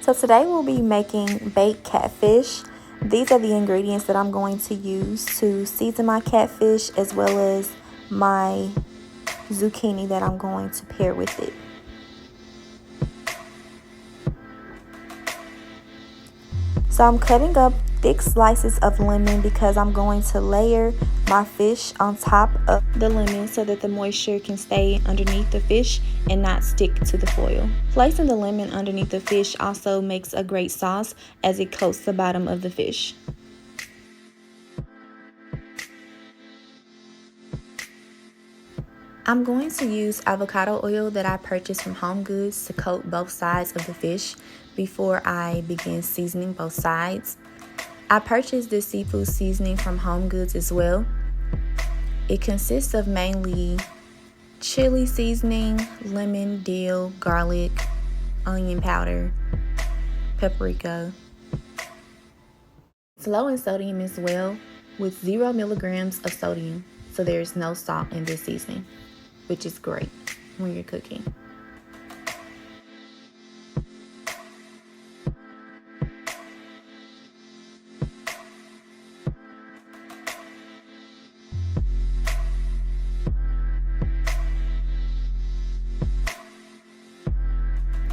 So today we'll be making baked catfish. These are the ingredients that I'm going to use to season my catfish, as well as my zucchini that I'm going to pair with it. So I'm cutting up thick slices of lemon because I'm going to layer my fish on top of the lemon so that the moisture can stay underneath the fish and not stick to the foil. Placing the lemon underneath the fish also makes a great sauce as it coats the bottom of the fish. I'm going to use avocado oil that I purchased from Home Goods to coat both sides of the fish before I begin seasoning both sides. I purchased this seafood seasoning from Home Goods as well. It consists of mainly chili seasoning, lemon, dill, garlic, onion powder, paprika. It's low in sodium as well, with 0 milligrams of sodium, so there's no salt in this seasoning, which is great when you're cooking.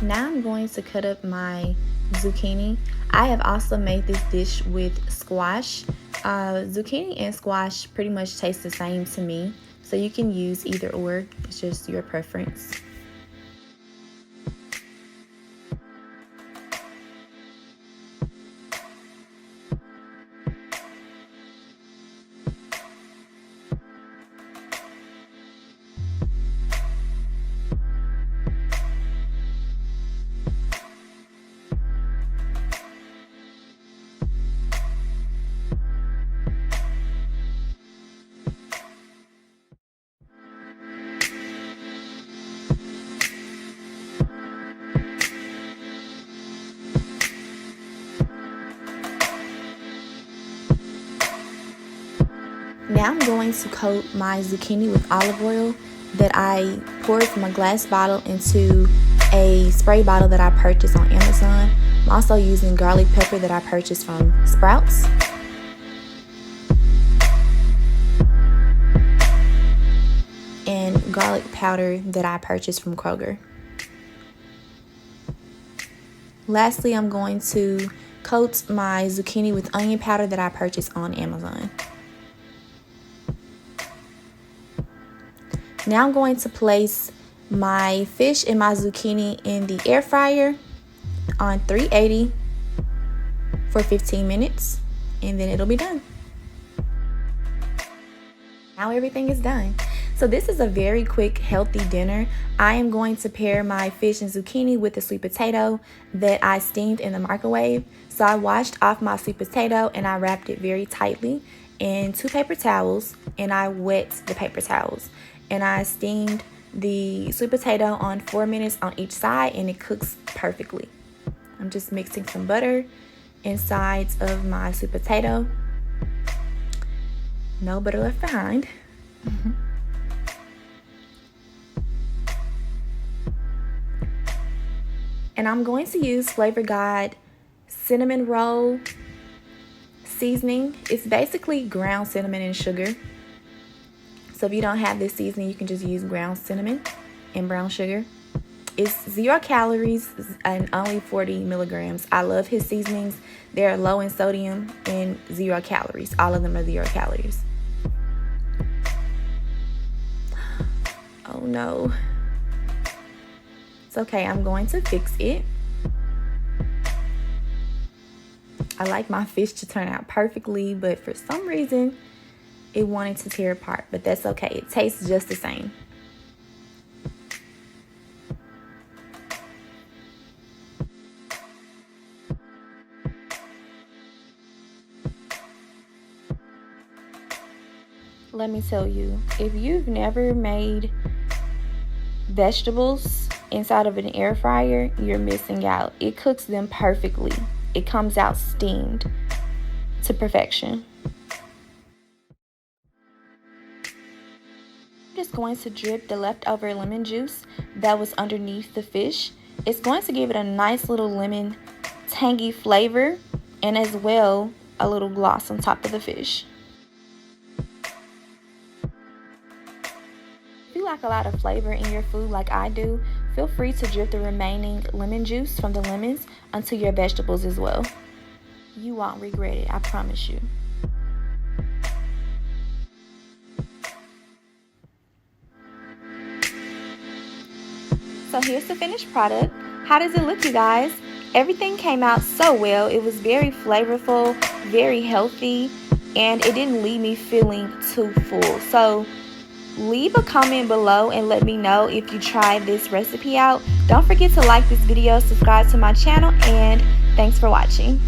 Now I'm going to cut up my zucchini. I have also made this dish with squash. Zucchini and squash pretty much taste the same to me, so you can use either or. It's just your preference. Now I'm going to coat my zucchini with olive oil that I poured from a glass bottle into a spray bottle that I purchased on Amazon. I'm also using garlic pepper that I purchased from Sprouts. And garlic powder that I purchased from Kroger. Lastly, I'm going to coat my zucchini with onion powder that I purchased on Amazon. Now I'm going to place my fish and my zucchini in the air fryer on 380 for 15 minutes, and then it'll be done. Now everything is done. So this is a very quick, healthy dinner. I am going to pair my fish and zucchini with the sweet potato that I steamed in the microwave. So I washed off my sweet potato and I wrapped it very tightly in 2 paper towels, and I wet the paper towels. And I steamed the sweet potato on 4 minutes on each side, and it cooks perfectly. I'm just mixing some butter inside of my sweet potato. No butter left behind. And I'm going to use Flavor God cinnamon roll seasoning. It's basically ground cinnamon and sugar. So if you don't have this seasoning, you can just use ground cinnamon and brown sugar. It's 0 calories and only 40 milligrams. I love his seasonings. They're low in sodium and 0 calories. All of them are 0 calories. Oh no. It's okay, I'm going to fix it. I like my fish to turn out perfectly, but for some reason, it wanted to tear apart, but that's okay. It tastes just the same. Let me tell you, if you've never made vegetables inside of an air fryer, you're missing out. It cooks them perfectly. It comes out steamed to perfection. I'm just going to drip the leftover lemon juice that was underneath the fish. It's going to give it a nice little lemon tangy flavor and as well a little gloss on top of the fish. If you like a lot of flavor in your food like I do, feel free to drip the remaining lemon juice from the lemons onto your vegetables as well. You won't regret it, I promise you. So here's the finished product. How does it look, you guys? Everything came out so well. It was very flavorful, very healthy, and it didn't leave me feeling too full. So leave a comment below and let me know if you tried this recipe out. Don't forget to like this video, subscribe to my channel, and thanks for watching.